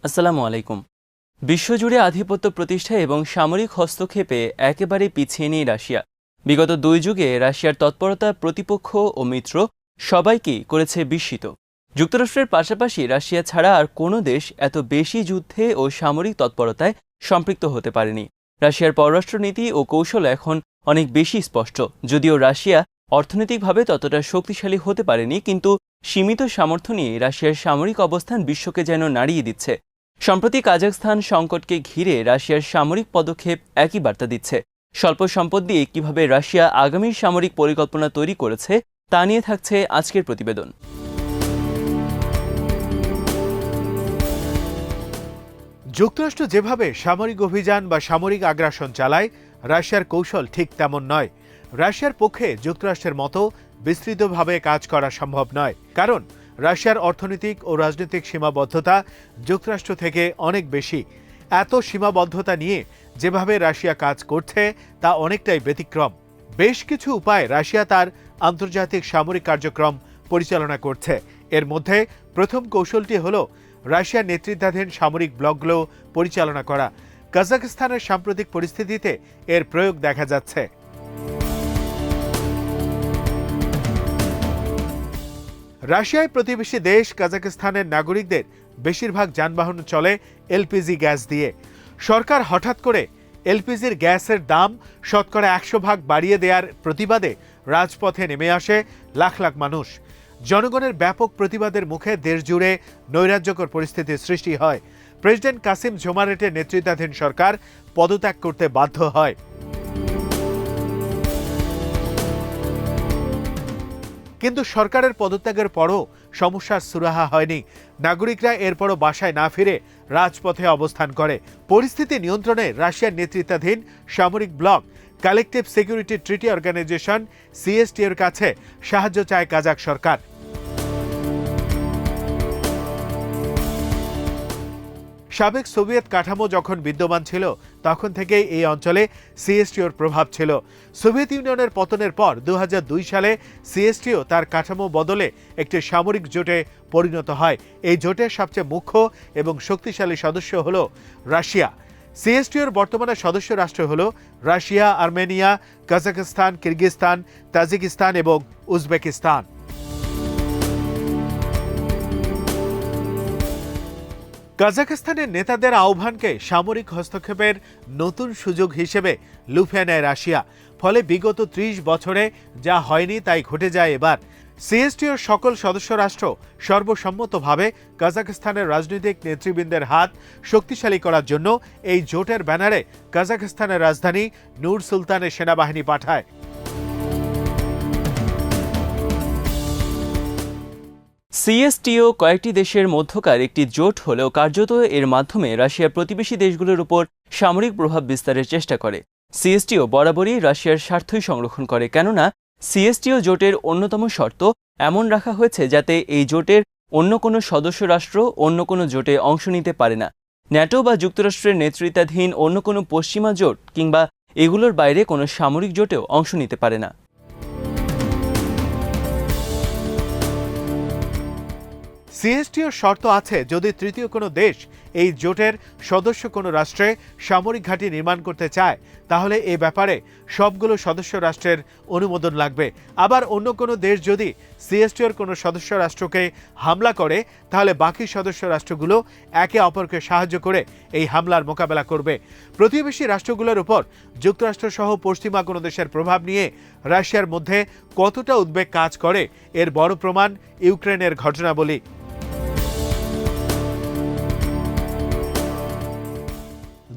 আসসালামু আলাইকুম। বিশ্বজুড়ে আধিপত্য প্রতিষ্ঠা এবং সামরিক হস্তক্ষেপে একেবারে পিছিয়ে নেই রাশিয়া। বিগত 2 যুগে রাশিয়ার তৎপরতা প্রতিপক্ষ ও মিত্র সবাইকেই করেছে বিস্মিত। যুক্তরাষ্ট্রের পাশাপাশি রাশিয়া ছাড়া আর কোনো দেশ এত বেশি যুদ্ধে ও সামরিক তৎপরতায় সম্পৃক্ত হতে পারেনি। রাশিয়ার পররাষ্ট্রনীতি ও কৌশল এখন অনেক বেশি স্পষ্ট। যদিও রাশিয়া অর্থনৈতিকভাবে ততটা শক্তিশালী হতে পারেনি, কিন্তু সীমিত সামর্থ্য নিয়ে রাশিয়ার সামরিক অবস্থান বিশ্বকে যেন নাড়িয়ে দিচ্ছে। সম্প্রতি কাজাখস্তান সংকটকে ঘিরে রাশিয়ার সামরিক পদক্ষেপ একই বার্তা দিচ্ছে। স্বল্প সম্পদ দিয়ে কিভাবে রাশিয়া আগামী সামরিক পরিকল্পনা তৈরি করেছে তা নিয়ে থাকছে আজকের প্রতিবেদন। যুক্তরাষ্ট্র যেভাবে সামরিক অভিযান বা সামরিক আগ্রাসন চালায়, রাশিয়ার কৌশল ঠিক তেমন নয়। রাশিয়ার পক্ষে যুক্তরাষ্ট্রের মতো বিস্তৃতভাবে কাজ করা সম্ভব নয়, কারণ রাশিয়ার অর্থনৈতিক ও রাজনৈতিক সীমাবদ্ধতা যুক্তরাষ্ট্র থেকে অনেক বেশি। এত সীমাবদ্ধতা নিয়ে যেভাবে রাশিয়া কাজ করছে তা অনেকটাই ব্যতিক্রম। বেশ কিছু উপায়ে রাশিয়া তার আন্তর্জাতিক সামরিক কার্যক্রম পরিচালনা করছে। এর মধ্যে প্রথম কৌশলটি হলো রাশিয়ার নেতৃত্বাধীন সামরিক ব্লকগুলো পরিচালনা করা। কাজাখস্তানের সাম্প্রতিক পরিস্থিতিতে এর প্রয়োগ দেখা যাচ্ছে। রাশিয়ায় প্রতিবেশী দেশ কাজাখস্তানের নাগরিকদের বেশিরভাগ যানবাহন চলে এলপিজি গ্যাস দিয়ে। সরকার হঠাৎ করে এলপিজির গ্যাসের দাম শতকরা 100% বাড়িয়ে দেওয়ার প্রতিবাদে রাজপথে নেমে আসে লাখ লাখ মানুষ। জনগণের ব্যাপক প্রতিবাদের মুখে দেশ জুড়ে নৈরাজ্যকর পরিস্থিতির সৃষ্টি হয়। প্রেসিডেন্ট কাসিম জোমারেটের নেতৃত্বাধীন সরকার পদত্যাগ করতে বাধ্য হয়। কিন্তু সরকারের পদত্যাগের পরও সমস্যার সুরাহা হয়নি। নাগরিকরা এরপরও বাসায় না ফিরে রাজপথে অবস্থান করে। পরিস্থিতি নিয়ন্ত্রণে রাশিয়ার নেতৃত্বাধীন সামরিক block collective security treaty organization CST এর কাছে সাহায্য চায় কাজাখ সরকার। সাবেক সোভিয়েত কাঠামো যখন বিদ্যমান ছিল তখন থেকেই এই অঞ্চলে সিএসটিওর প্রভাব ছিল। সোভিয়েত ইউনিয়নের পতনের পর 2002 সালে সিএসটিও তার কাঠামো বদলে একটি সামরিক জোটে পরিণত হয়। এই জোটের সবচেয়ে মুখ্য এবং শক্তিশালী সদস্য হল রাশিয়া। সিএসটিওর বর্তমানে সদস্য রাষ্ট্র হল Russia, Armenia, Kazakhstan, Kyrgyzstan, Tajikistan এবং উজবেকিস্তান। কাজাখস্তানের নেতাদের আহ্বানকে সামরিক হস্তক্ষেপের নতুন সুযোগ হিসেবে লুফে নেয় রাশিয়া। ফলে বিগত 30 বছরে যা হয়নি তাই ঘটে যায় এবার। সিএসটিওর সকল সদস্য রাষ্ট্র সর্বসম্মতভাবে কাজাখস্তানের রাজনৈতিক নেতৃবৃন্দের হাত শক্তিশালী করার জন্য এই জোটের ব্যানারে কাজাখস্তানের রাজধানী নূর সুলতানে সেনাবাহিনী পাঠায়। সিএসটিও কয়েকটি দেশের মধ্যকার একটি জোট হলেও কার্যত এর মাধ্যমে রাশিয়ার প্রতিবেশী দেশগুলোর উপর সামরিক প্রভাব বিস্তারের চেষ্টা করে। সিএসটিও বরাবরই রাশিয়ার স্বার্থই সংরক্ষণ করে, কেননা সিএসটিও জোটের অন্যতম শর্ত এমন রাখা হয়েছে যাতে এই জোটের অন্য কোনো সদস্য রাষ্ট্র অন্য কোনো জোটে অংশ নিতে পারে না। ন্যাটো বা যুক্তরাষ্ট্রের নেতৃত্বাধীন অন্য কোনো পশ্চিমা জোট কিংবা এগুলোর বাইরে কোনো সামরিক জোটেও অংশ নিতে পারে না। সিএসটিওর শর্ত আছে, যদি তৃতীয় কোনো দেশ এই জোটের সদস্য কোনো রাষ্ট্রে সামরিক ঘাঁটি নির্মাণ করতে চায় তাহলে এ ব্যাপারে সবগুলো সদস্য রাষ্ট্রের অনুমোদন লাগবে। আবার অন্য কোনো দেশ যদি সিএসটিওর কোনো সদস্য রাষ্ট্রকে হামলা করে তাহলে বাকি সদস্য রাষ্ট্রগুলো একে অপরকে সাহায্য করে এই হামলার মোকাবেলা করবে। প্রতিবেশী রাষ্ট্রগুলোর উপর যুক্তরাষ্ট্রসহ পশ্চিমা কোনো দেশের প্রভাব নিয়ে রাশিয়ার মধ্যে কতটা উদ্বেগ কাজ করে এর বড় প্রমাণ ইউক্রেনের ঘটনাবলী।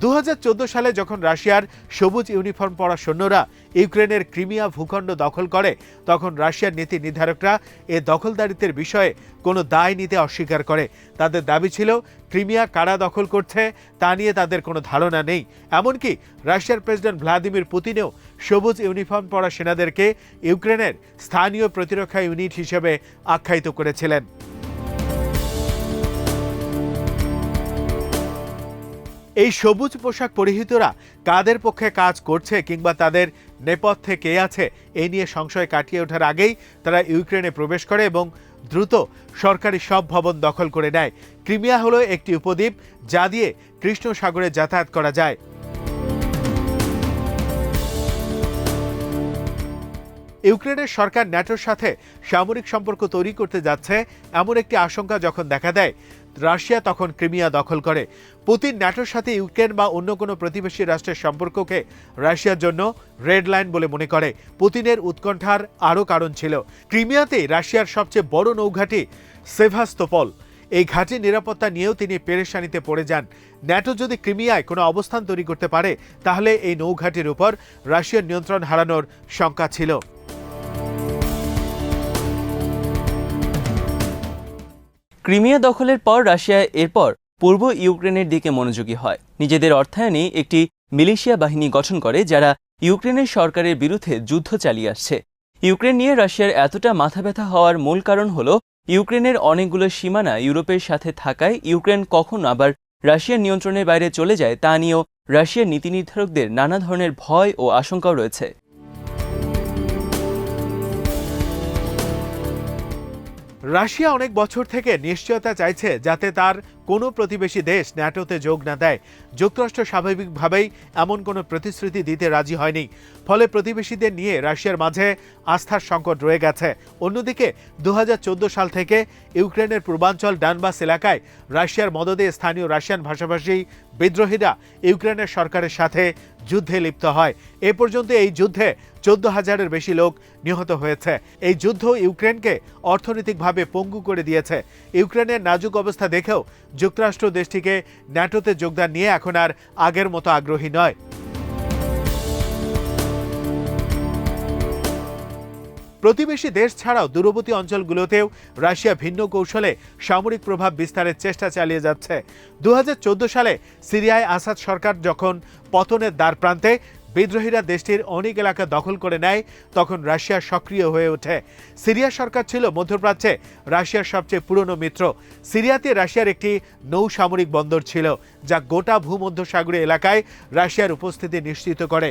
2014 সালে যখন রাশিয়ার সবুজ ইউনিফর্ম পরা সৈন্যরা ইউক্রেনের ক্রিমিয়া ভূখণ্ড দখল করে, তখন রাশিয়ার নীতি নির্ধারকরা এ দখলদারিত্বের বিষয়ে কোনো দায় নিতে অস্বীকার করে। তাদের দাবি ছিল ক্রিমিয়া কারা দখল করছে তা নিয়ে তাদের কোনো ধারণা নেই। এমনকি রাশিয়ার প্রেসিডেন্ট ভ্লাদিমির পুতিনও সবুজ ইউনিফর্ম পরা সেনাদেরকে ইউক্রেনের স্থানীয় প্রতিরক্ষা ইউনিট হিসেবে আখ্যায়িত করেছিলেন। এই সবুজ পোশাক পরিহিতরা কাদের পক্ষে কাজ করছে কিংবা তাদের নেপথ্যে কে আছে এই নিয়ে সংশয় কাটিয়ে ওঠার আগেই তারা ইউক্রেনে প্রবেশ করে এবং দ্রুত সরকারি সব ভবন দখল করে নেয়। ক্রিমিয়া হলো একটি উপদ্বীপ যা দিয়ে কৃষ্ণ সাগরে যাতায়াত করা যায়। ইউক্রেনের সরকার ন্যাটোর সাথে সামরিক সম্পর্ক তৈরি করতে যাচ্ছে এমন একটি আশঙ্কা যখন দেখা দেয়, রাশিয়া তখন ক্রিমিয়া দখল করে। পুতিন ন্যাটোর সাথে ইউক্রেন বা অন্য কোনো প্রতিবেশী রাষ্ট্রের সম্পর্ককে রাশিয়ার জন্য রেড লাইন বলে মনে করে। পুতিনের উৎকণ্ঠার আরও কারণ ছিল। ক্রিমিয়াতেই রাশিয়ার সবচেয়ে বড় নৌঘাঁটি সেভাস্তোপল। এই ঘাঁটির নিরাপত্তা নিয়েও তিনি পেরেশানিতে পড়ে যান। ন্যাটো যদি ক্রিমিয়ায় কোনো অবস্থান তৈরি করতে পারে তাহলে এই নৌঘাঁটির উপর রাশিয়ার নিয়ন্ত্রণ হারানোর শঙ্কা ছিল। ক্রিমিয়া দখলের পর রাশিয়া এরপর পূর্ব ইউক্রেনের দিকে মনোযোগী হয়। নিজেদের অর্থায়নে একটি মিলিশিয়া বাহিনী গঠন করে যারা ইউক্রেনের সরকারের বিরুদ্ধে যুদ্ধ চালিয়ে আসছে। ইউক্রেন নিয়ে রাশিয়ার এতটা মাথা ব্যথা হওয়ার মূল কারণ হলো ইউক্রেনের অনেকগুলো সীমানা ইউরোপের সাথে থাকায় ইউক্রেন কখন আবার রাশিয়ার নিয়ন্ত্রণের বাইরে চলে যায় তা নিয়েও রাশিয়ার নীতি নির্ধারকদের নানা ধরনের ভয় ও আশঙ্কাও রয়েছে। রাশিয়া অনেক বছর থেকে নিশ্চয়তা চাইছে যাতে তার কোনো প্রতিবেশী দেশ ন্যাটোতে যোগ না দেয়। যুক্তরাষ্ট্র স্বাভাবিকভাবেই এমন কোনো প্রতিশ্রুতি দিতে রাজি হয়নি। ফলে প্রতিবেশীদের নিয়ে রাশিয়ার মাঝে আস্থার সংকট রয়ে গেছে। অন্যদিকে 2014 সাল থেকে ইউক্রেনের পূর্বাঞ্চল ডানবাস এলাকায় রাশিয়ার মদদে স্থানীয় রাশিয়ান ভাষাভাষী বিদ্রোহীরা ইউক্রেনের সরকারের সাথে যুদ্ধে লিপ্ত হয়। এ পর্যন্ত এই যুদ্ধে 14,000-এর বেশি লোক নিহত হয়েছে। এই যুদ্ধ ইউক্রেনকে অর্থনৈতিকভাবে পঙ্গু করে দিয়েছে। ইউক্রেনের নাজুক অবস্থা দেখেও যুক্তরাষ্ট্র দেশটিকে ন্যাটোতে যোগদান নিয়ে এখন আর আগের মতো আগ্রহী নয়। প্রতিবেশী দেশ ছাড়াও দূরবর্তী অঞ্চলগুলোতেও রাশিয়া ভিন্ন কৌশলে সামরিক প্রভাব বিস্তারের চেষ্টা চালিয়ে যাচ্ছে। 2014 সালে সিরিয়ায় আসাদ সরকার যখন পতনের দ্বারপ্রান্তে, বিদ্রোহীরা দেশটির অনেক এলাকা দখল করে নেয়, তখন রাশিয়া সক্রিয় হয়ে ওঠে। সিরিয়া সরকার ছিল মধ্যপ্রাচ্যে রাশিয়ার সবচেয়ে পুরনো মিত্র। সিরিয়াতে রাশিয়ার একটি নৌ সামরিক বন্দর ছিল যা গোটা ভূমধ্যসাগরী এলাকায় রাশিয়ার উপস্থিতি নিশ্চিত করে।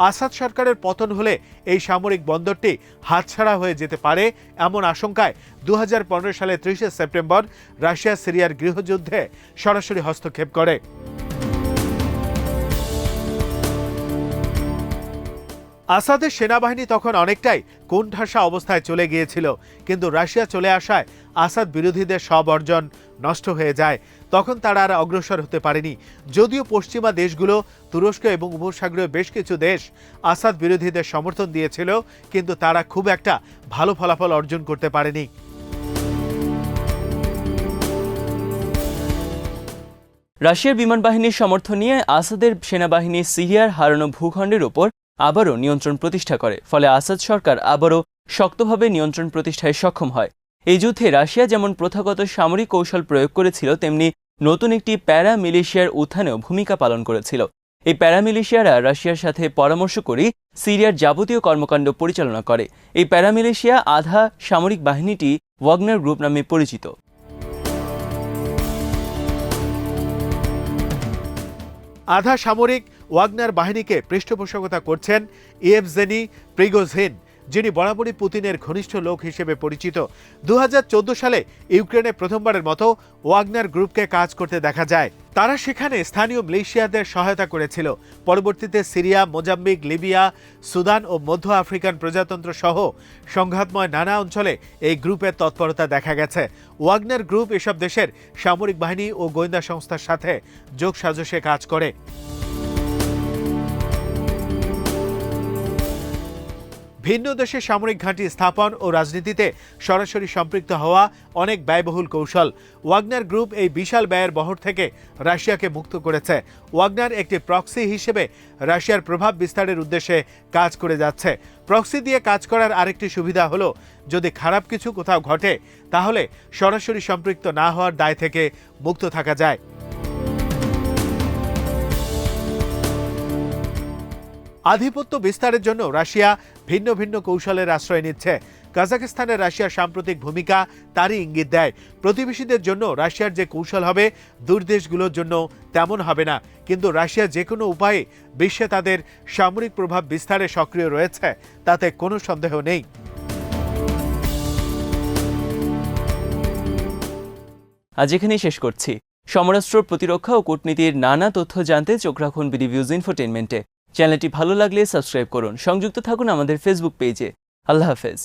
আসাদ সরকারের পতন হলে এই সামরিক বন্দরটি হাতছাড়া হয়ে যেতে পারে এমন আশঙ্কায় 2015 সালে 30 সেপ্টেম্বর রাশিয়া সিরিয়ার গৃহযুদ্ধে সরাসরি হস্তক্ষেপ করে। আসাদের সেনাবাহিনী তখন অনেকটাই কোণঠাসা অবস্থায় চলে গিয়েছিল, কিন্তু রাশিয়া চলে আসায় আসাদ বিরোধীদের সব অর্জন নষ্ট হয়ে যায়। তখন তারা আর অগ্রসর হতে পারেনি। যদিও পশ্চিমা দেশগুলো, তুরস্ক এবং উপসাগরীয় বেশ কিছু দেশ আসাদ বিরোধীদের সমর্থন দিয়েছিল, কিন্তু তারা খুব একটা ভালো ফলাফল অর্জন করতে পারেনি। রাশিয়ার বিমান বাহিনীর সমর্থন নিয়ে আসাদের সেনাবাহিনী সিরিয়ার হারানো ভূখণ্ডের ওপর আবারও নিয়ন্ত্রণ প্রতিষ্ঠা করে। ফলে আসাদ সরকার আবারও শক্তভাবে নিয়ন্ত্রণ প্রতিষ্ঠায় সক্ষম হয়। এই যুদ্ধে রাশিয়া যেমন প্রথাগত সামরিক কৌশল প্রয়োগ করেছিল, তেমনি নতুন একটি প্যারা মিলিশিয়ার উত্থানেও ভূমিকা পালন করেছিল। এই প্যারা মিলিশিয়ারা রাশিয়ার সাথে পরামর্শ করে সিরিয়ার যাবতীয় কর্মকাণ্ড পরিচালনা করে। এই প্যারা মিলিশিয়া আধা সামরিক বাহিনীটি ওয়াগনার গ্রুপ নামে পরিচিত। আধা সামরিক ওয়াগনার বাহিনীকে পৃষ্ঠপোষকতা করছেন ইয়েভজেনি প্রিগোজিন, যিনি বরাবরই পুতিনের ঘনিষ্ঠ লোক হিসেবে পরিচিত। 2014 সালে ইউক্রেনে প্রথমবারের মতো ওয়াগনার গ্রুপকে কাজ করতে দেখা যায়। তারা সেখানে স্থানীয় মিলিশিয়াদের সহায়তা করেছিল। পরবর্তীতে সিরিয়া, মোজাম্বিক, লিবিয়া, সুদান ও মধ্য আফ্রিকান প্রজাতন্ত্র সহ সংঘাতময় নানা অঞ্চলে এই গ্রুপের তৎপরতা দেখা গেছে। ওয়াগনার গ্রুপ এসব দেশের সামরিক বাহিনী ও গোয়েন্দা সংস্থার সাথে যোগসাজশে কাজ করে। ভিন্ন দেশে সামরিক ঘাঁটি স্থাপন ও রাজনীতিতে সরাসরি সম্পৃক্ত হওয়া অনেক ব্যয়বহুল কৌশল। ওয়াগনার গ্রুপ এই বিশাল ব্যয়ের বহর থেকে রাশিয়াকে মুক্ত করেছে। ওয়াগনার একটি প্রক্সি হিসেবে রাশিয়ার প্রভাব বিস্তারের উদ্দেশ্যে কাজ করে যাচ্ছে। প্রক্সি দিয়ে কাজ করার আরেকটি সুবিধা হলো, যদি খারাপ কিছু কোথাও ঘটে তাহলে সরাসরি সম্পৃক্ত না হওয়ার দায় থেকে মুক্ত থাকা যায়। আধিপত্য বিস্তারের জন্য রাশিয়া ভিন্ন ভিন্ন কৌশলের আশ্রয় নিচ্ছে। কাজাখস্তানে রাশিয়ার সাম্প্রতিক ভূমিকা তারই ইঙ্গিত দেয়। প্রতিবেশীদের জন্য রাশিয়ার যে কৌশল হবে, দূর দেশগুলোর জন্য তেমন হবে না। কিন্তু রাশিয়া যে কোনো উপায়ে বিশ্বে তাদের সামরিক প্রভাব বিস্তারে সক্রিয় রয়েছে, তাতে কোনো সন্দেহ নেই। আজ এখানেই শেষ করছি। সমরাস্ত্র, প্রতিরক্ষা ও কূটনীতির নানা তথ্য জানতে চোখ রাখুন বিডিভিউজ ইনফোটেইনমেন্টে। চ্যানেলটি ভালো লাগলে সাবস্ক্রাইব করুন। সংযুক্ত থাকুন আমাদের ফেসবুক পেজে। আল্লাহ হাফেজ।